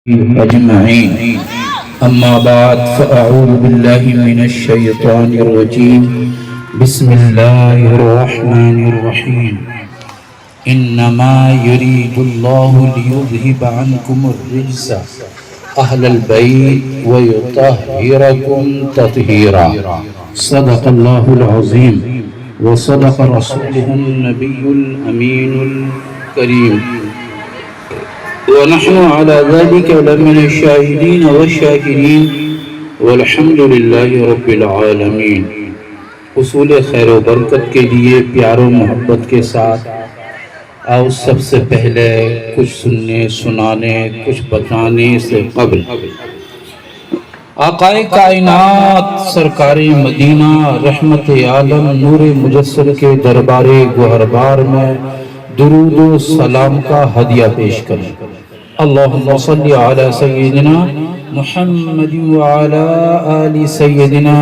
أجمعين. أما بعد فأعوذ بالله من الشيطان الرجيم. بسم الله الرحمن الرحيم. إنما يريد الله ليذهب عنكم الرجس أهل البيت ويطهركم تطهيرا. صدق الله العظيم وصدق رسوله النبي الأمين الكريم ونحن على ذلك لمن الشاهدين والشاكرين والحمد لله رب العالمین. حصول خیر و برکت کے لیے پیار و محبت کے ساتھ اور سب سے پہلے کچھ سننے سنانے کچھ بتانے سے قبل آقائے کائنات سرکار مدینہ رحمت عالم نور مجسر کے دربار گوہربار میں درود و سلام کا ہدیہ پیش کریں. اللہم صلی علی سیدنا محمد وعلی آل سیدنا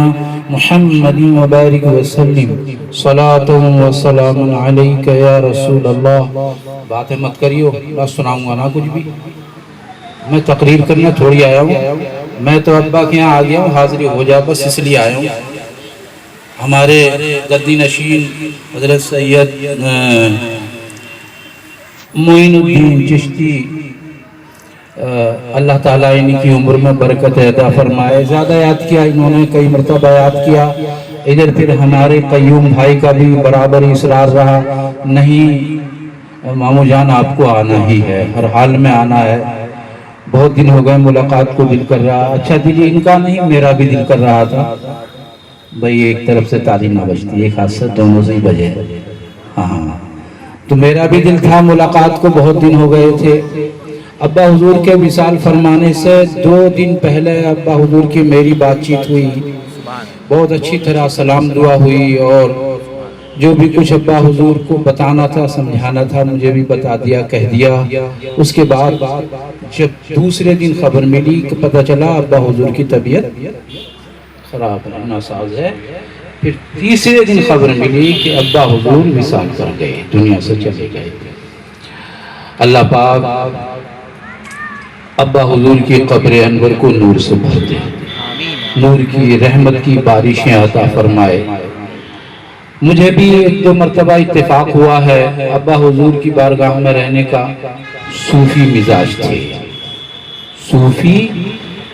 محمد وبارک وسلم صلاۃ و سلام علیک یا رسول اللہ. باتیں مت کریو، میں سناؤں گا نا کچھ بھی، میں تقریر کرنے تھوڑی آیا ہوں. میں تو ابا کے یہاں آ گیا ہوں، حاضری ہو جا بس اس لیے آیا ہوں. ہمارے گدی نشین حضرت سید معین الدین چشتی اللہ تعالیٰ ان کی عمر میں برکت عطا فرمائے. زیادہ یاد کیا انہوں نے، کئی مرتبہ یاد کیا. ادھر پھر ہمارے قیوم بھائی کا بھی برابر اصرار رہا، نہیں مامو جان آپ کو آنا ہی ہے، ہر حال میں آنا ہے. بہت دن ہو گئے ملاقات کو دل کر رہا. اچھا دل ان کا نہیں میرا بھی دل کر رہا تھا. بھئی ایک طرف سے تالی نہ بجتی، ایک ہاتھ سے دونوں سے ہی بجے. ہاں تو میرا بھی دل تھا، ملاقات کو بہت دن ہو گئے تھے. ابا حضور کے وصال فرمانے سے 2 دن پہلے ابا حضور کی میری بات چیت ہوئی، بہت اچھی طرح سلام دعا ہوئی، اور جو بھی کچھ ابا حضور کو بتانا تھا سمجھانا تھا مجھے بھی بتا دیا، کہہ دیا. اس کے بعد جب دوسرے دن خبر ملی کہ پتہ چلا ابا حضور کی طبیعت خراب ہے، ناساز ہے. پھر تیسرے دن خبر ملی کہ ابا حضور وصال کر گئے، دنیا سے چلے گئے. اللہ پاک ابا حضور کی قبر انور کو نور سے بھر دے، نور کی رحمت کی بارشیں عطا فرمائے. مجھے بھی 1-2 مرتبہ اتفاق ہوا ہے ابا حضور کی بارگاہ میں رہنے کا. صوفی مزاج تھے، صوفی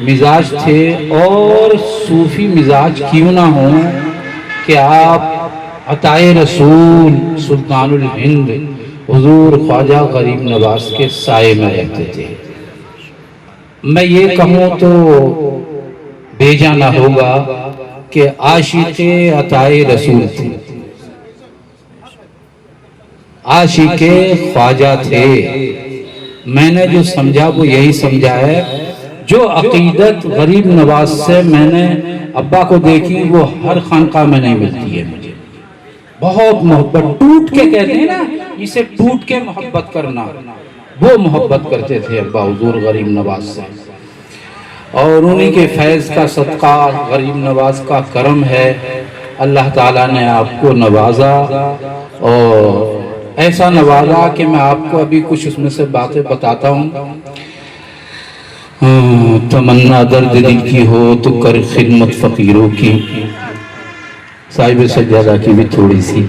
مزاج تھے، اور صوفی مزاج کیوں نہ ہوں کہ آپ عطائے رسول سلطان الہند حضور خواجہ غریب نواز کے سائے میں رہتے تھے. میں یہ کہوں تو بھیجا نہ ہوگا کہ عاشق عطائے رسول تھے، عاشق خواجہ تھے. میں نے جو سمجھا وہ یہی سمجھا ہے، جو عقیدت غریب نواز سے میں نے ابا کو دیکھی وہ ہر خانقاہ میں نہیں ملتی ہے. مجھے بہت محبت، ٹوٹ کے کہتے ہیں نا، اسے ٹوٹ کے محبت کرنا، وہ محبت کرتے تھے ابا حضور غریب نواز سے. اور انہی کے فیض کا صدقہ، غریب نواز کا کرم ہے، اللہ تعالیٰ نے آپ کو نوازا، اور ایسا نوازا کہ میں آپ کو ابھی کچھ اس میں سے باتیں بتاتا ہوں. تمنا درد دل کی ہو تو کر خدمت فقیروں کی. صاحب سجادہ کی بھی تھوڑی سی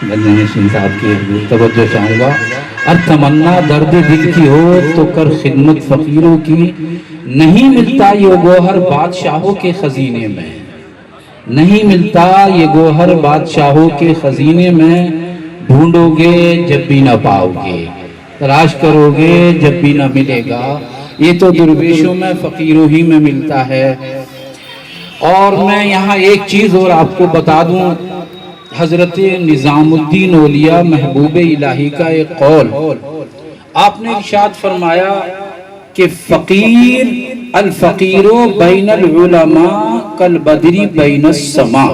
نشین صاحب کی توجہ چاہوں گا. اور تمنا درد دل کی ہو تو کر خدمت فقیروں کی. نہیں ملتا یہ گوہر بادشاہوں کے خزینے میں، نہیں ملتا یہ گوہر بادشاہوں کے خزینے میں. ڈھونڈو گے جب بھی نہ پاؤ گے، تلاش کرو گے جب بھی نہ ملے گا. یہ تو درویشوں میں فقیروں ہی میں ملتا ہے. اور میں یہاں ایک چیز اور آپ کو بتا دوں، حضرت نظام الدین اولیاء محبوب الہی کا ایک قول. آپ نے ارشاد فرمایا کہ فقیر الفقیر بین العلماء کالبدر بین السماء.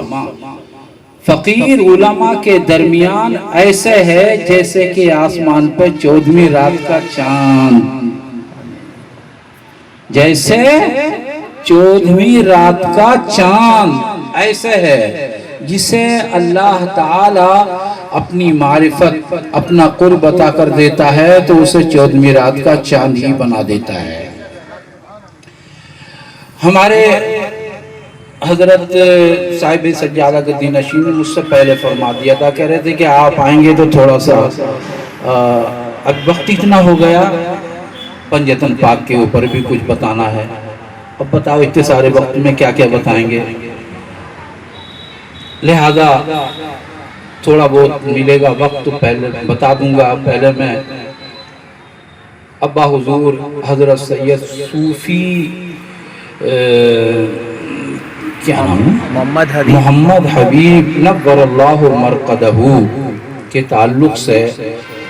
فقیر علماء کے درمیان ایسے ہے جیسے کہ آسمان پہ 14ویں رات کا چاند، جیسے 14ویں رات کا چاند ایسے ہے جسے اللہ تعالی اپنی معرفت اپنا قرب عطا کر دیتا ہے تو اسے 14ویں رات کا چاند ہی بنا دیتا ہے. ہمارے حضرت صاحب سجادہ الدین نشین نے مجھ سے پہلے فرما دیا تھا، کہہ رہے تھے کہ آپ آئیں گے تو تھوڑا سا اب وقت اتنا ہو گیا، پنجتن پاک کے اوپر بھی کچھ بتانا ہے. اب بتاؤ اتنے سارے وقت میں کیا کیا بتائیں گے، لہذا تھوڑا بہت ملے گا وقت تو پہلے بتا دوں گا. پہلے میں ابا حضور حضرت سید صوفی کیا نام ہے، محمد حبیب نور اللہ مرقدہ کے تعلق سے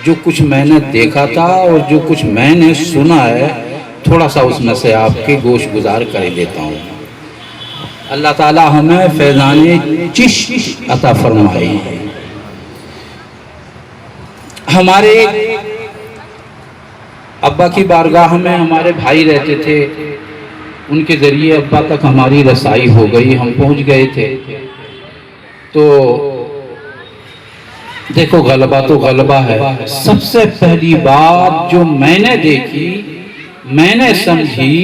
جو کچھ میں نے دیکھا تھا اور جو کچھ میں نے سنا ہے، تھوڑا سا اس میں سے آپ کے گوش گزار کر دیتا ہوں. اللہ تعالی ہمیں فیضان چشت عطا فرمائے. ہمارے ابا کی بارگاہ میں ہمارے بھائی رہتے تھے، ان کے ذریعے ابا تک ہماری رسائی ہو گئی، ہم پہنچ گئے تھے. تو دیکھو غلبہ تو غلبہ ہے. سب سے پہلی بات جو میں نے دیکھی، میں نے سمجھی،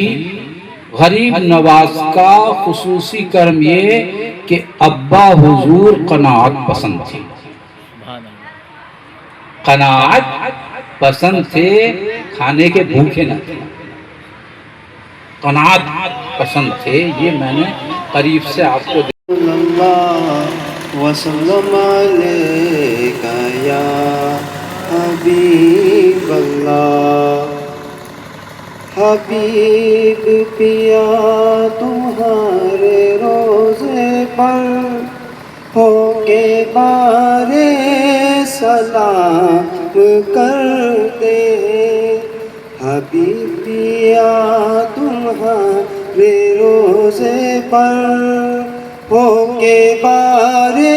غریب نواز کا خصوصی کرم یہ کہ ابا حضور قناعت پسند تھی. قناعت پسند تھے، کھانے کے بھوکے نہ تھے، قناعت پسند تھے. یہ میں نے قریب سے آپ کو وسلم علیکہ یا حبیب اللہ. حبیب پیا تمہارے روزے پر ہو کے بارے سلام کرتے. حبیب پیا تمہارے روزے پر ہو کے بارے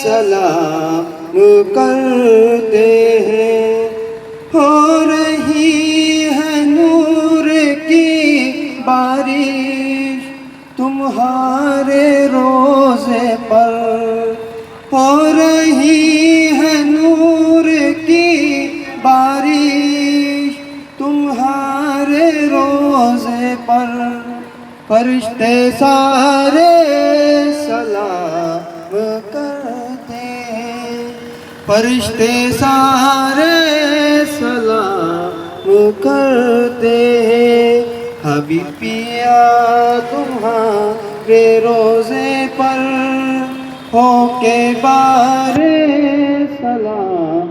سلام کرتے ہیں. ہو رہی ہے نور کی بارش تمہارے روزے پر. ہو رہی ہے نور کی بارش تمہارے روزے پر. فرشتے سارے سلام کرتے ہیں. فرشتے سارے سلام کرتے ہیں. حبیب پیا تمہارے روزے پر ہو کے بارے سلام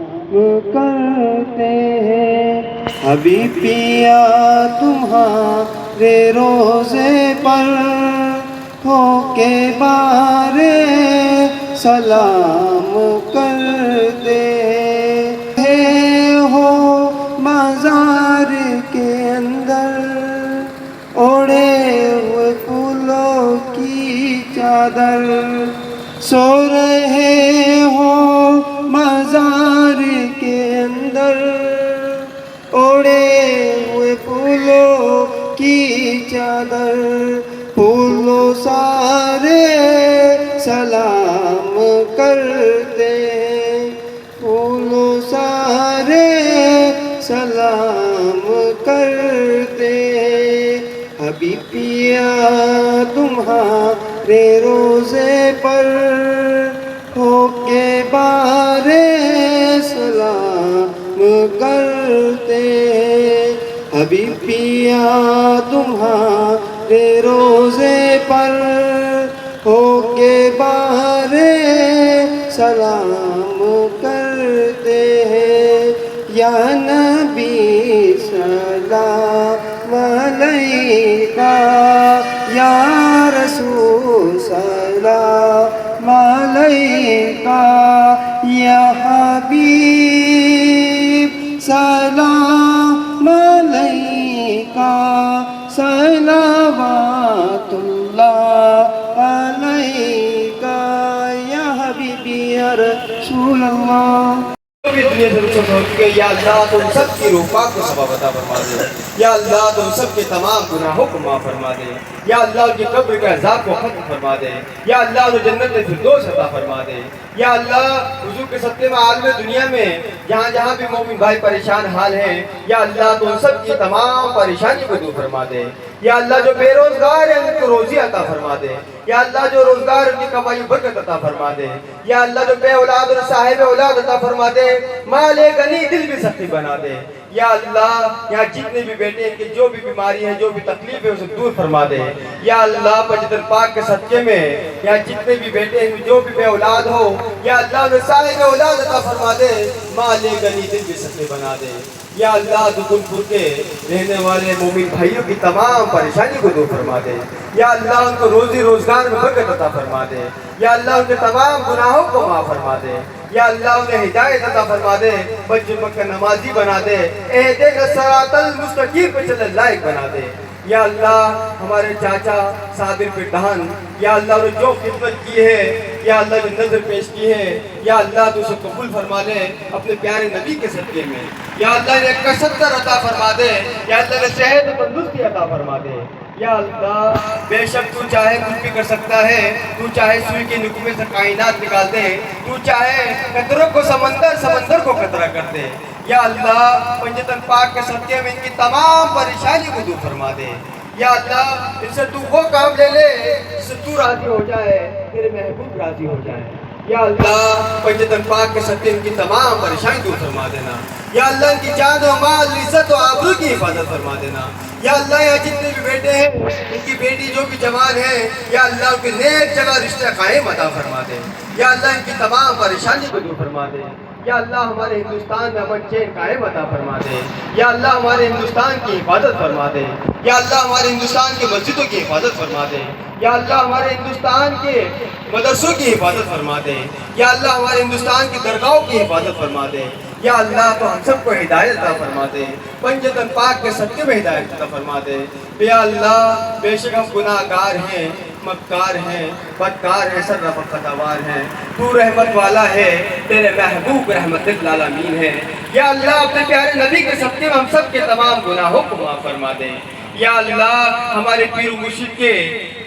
کرتے ہیں. حبیب پیا تمہارے روزے پر ہو کے بارے سلام کرتے ہیں. ہو مزار کے اندر اوڑے ہوئے پھولوں کی چادر سو رہے ہو. مزار کے اندر اوڑے ہوئے پھولوں کی چادر. پھولوں سارے سلام کرتے ہیں. پھولوں سارے سلام کرتے ہیں. حبیب پیا تمہارے روزے پر ہو کے بارے سلام کرتے ہیں. حبیب پیا تمہارے روزے پر ہو کے بارے سلام کرتے ہیں. یا نبی سلام علیکہ، یا رسول سلام علیکہ، یا حبیب سلام علیکہ. صلوات اللہ علیکہ یا حبیبی یا رسول اللہ. دنیا سے رخصت ہو چکے. یا اللہ تم سب کی روح پاک کو ثواب عطا فرما دے. یا اللہ تم سب کے تمام گناہوں کو معاف فرما دے. یا اللہ ان کی قبر کے عذاب کو ختم فرما دے. یا اللہ انہیں جنت الفردوس عطا فرما دے. یا اللہ حضور کے صدقے میں عالم دنیا میں جہاں جہاں بھی مومن بھائی پریشان حال ہیں، یا اللہ تو ان سب کی تمام پریشانی کو دور فرما دے. یا اللہ جو بے روزگار ہیں ان کو روزی عطا فرما دے، یا اللہ جو روزگار ان کی کمائی برکت عطا فرما دے، یا اللہ جو بے اولاد اور صاحب اولاد عطا فرما دے، مال غنی دل بھی سختی بنا دے، یا اللہ یہاں جتنے بھی بیٹے ہیں کہ جو بھی بیماری ہے جو بھی تکلیف ہے اسے دور فرما دے، یا اللہ پنجتن پاک کے صدقے میں یہاں جتنے بھی بیٹے ہیں جو بھی بے اولاد ہو یا اللہ انہیں صاحب اولاد عطا فرما دے، مال غنی دل بھی سختی بنا دے، یا اللہ دکن پور کے رہنے والے مومن بھائیوں کی تمام پریشانی کو دور فرما دے، یا اللہ ان کو روزی روزگار میں برکت عطا فرما دے، یا اللہ ان کے تمام گناہوں کو معاف فرما دے، یا اللہ انہیں ہدایت عطا فرما دے، بچوں کا نمازی بنا دے، اہدنا الصراط المستقیم پہ چلنے لائق بنا دے، یا اللہ ہمارے چاچا صابر پٹھان یا اللہ نے جو خدمت کی ہے یا اللہ جو نظر پیش کی ہے یا اللہ تو اسے قبول فرما لے اپنے پیارے نبی کے صدقے میں، یا اللہ نے کثرت عطا فرما دے، یا اللہ نے صحت و تندرستی عطا فرما دے، یا اللہ بے شک تو چاہے کچھ بھی کر سکتا ہے، تو چاہے سوئی کے نکمے سے کائنات نکال دے، تو چاہے قطروں کو سمندر کو قطرہ کر دے، یا اللہ پنجتن پاک کے صدقے میں ان کی تمام پریشانی کو دور فرما دے، یا اللہ ان سے تو وہ کام لے لے جس سے تو راضی ہو جائے، تیرے محبوب راضی ہو جائے، یا اللہ پنجتن پاک کے صدقے ان کی تمام پریشانی دور فرما دینا، یا اللہ ان کی جان و مال عزت و آبرو کی حفاظت فرما دینا، یا اللہ یہاں جتنے بھی بیٹے ہیں ان کی بیٹی جو بھی جوان ہیں یا اللہ ان کے نیک جگہ رشتہ قائم عطا فرما دے، یا اللہ ان کی تمام پریشانی کو دور فرما دے، یا اللہ ہمارے ہندوستان میں امن چین قائم عطا فرما دے، یا اللہ ہمارے ہندوستان کی حفاظت فرما دے، یا اللہ ہمارے ہندوستان کی مسجدوں کی حفاظت فرما دے، یا اللہ ہمارے ہندوستان کے مدرسوں کی حفاظت فرما دے، یا اللہ ہمارے ہندوستان کی درگاہوں کی حفاظت فرما دے، یا اللہ تو ہم سب کو ہدایت عطا فرما دے، پنجتن پاک کے صدقے میں ہدایت عطا فرما دے، یا اللہ بے شک ہم گناہ گار ہیں، مکار ہیں، بدکار ہیں، سر رفع خطاوار ہیں، تو رحمت والا ہے، تیرے محبوب رحمت للعالمین ہے، یا اللہ اپنے پیارے نبی کے صدقے میں ہم سب کے تمام گناہوں کو معاف فرما دے، یا اللہ ہمارے پیر و مرشد کے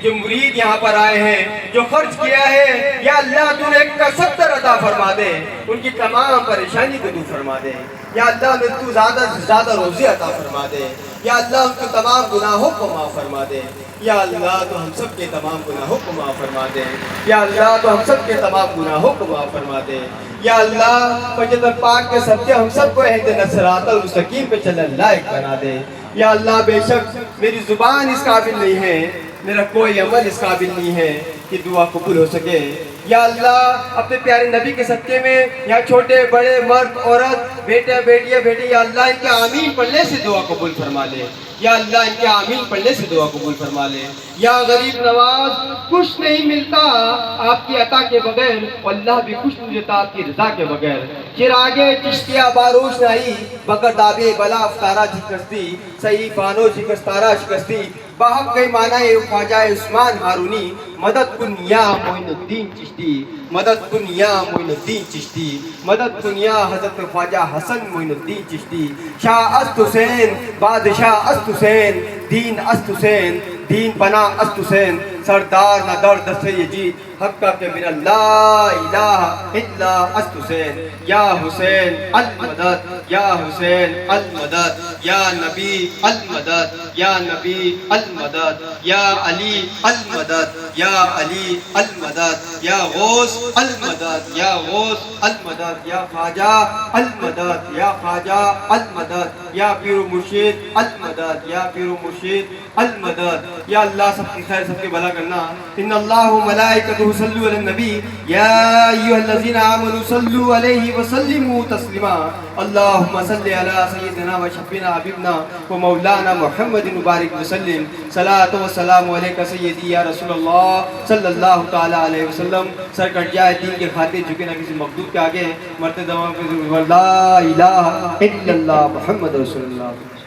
جو مرید یہاں پر آئے ہیں جو خرچ کیا ہے یا اللہ تو نے ایک کا 70 عطا فرما دے، ان کی تمام پریشانی کو دور فرما دے، یا اللہ نے تو زیادہ سے زیادہ روزی عطا فرما دے، یا اللہ ان کے تمام گناہوں کو معاف فرما دے، یا اللہ تو ہم سب کے تمام گناہوں کو معاف فرما دے، یا اللہ تو ہم سب کے تمام گناہوں کو معاف فرما دے، یا اللہ پنجتن پاک کے صدقے ہم سب کو اہدنا الصراط المستقیم پہ چلنے لائق بنا دے، یا اللہ بے شک میری زبان اس قابل نہیں ہے، میرا کوئی عمل اس قابل نہیں ہے کہ دعا قبول ہو سکے، یا اللہ اپنے پیارے نبی کے صدقے میں یا چھوٹے بڑے مرد عورت بیٹے بیٹیاں بیٹے یا اللہ ان کے آمین پڑھنے سے دعا قبول فرما لے، یا اللہ ان کے آمین پڑھنے سے دعا قبول فرما لے، یا غریب نواز کچھ نہیں ملتا آپ کی عطا کے بغیر، اللہ بھی کچھ نہیں دیتا آپ کی رضا کے بغیر، چراغے چشتیہ باروش نائی بگر دابے بلا افطارہ شکستی صحیح فانو شکستارہ شکستی باہم گئی معنی خواجہ عثمان ہارونی مدد کن یا معین الدین چشتی، مدد کن یا معین الدین چشتی، مدد کن یا حضرت خواجہ حسن معین الدین چشتی، شاہ است حسین بادشاہ است حسین دین است حسین دین بنا است حسین سردار نہ درد سے یزید حق کا کہ من لا الہ الا است حسین، یا حسین المدد یا حسین المدد، یا نبی المدد یا نبی المدد، یا علی المدد یا علی المدد، یا غوث المدد یا غوث المدد، یا خواجہ المدد یا خواجہ المدد، یا پیر و مرشد المدد یا پیر و مرشد المدد، یا اللہ سب کی خیر سب کی بھلا کرنا، ان اللہ و ملائکتہ صلو علی النبی یا ایھا الذین آمنوا صلوا علیہ وسلموا تسلیما، اللہم صلی علی سیدنا و شفیعنا حبیبنا و مولانا محمد مبارک وسلم، صلاۃ و سلام علیک سیدی یا رسول اللہ صلی اللہ تعالی علیہ وسلم، سر کٹ جائے دین کے خاطر جھکے نہ کسی مخلوق کے آگے، مرتے دماغ پہ لا الہ الا اللہ محمد رسول اللہ۔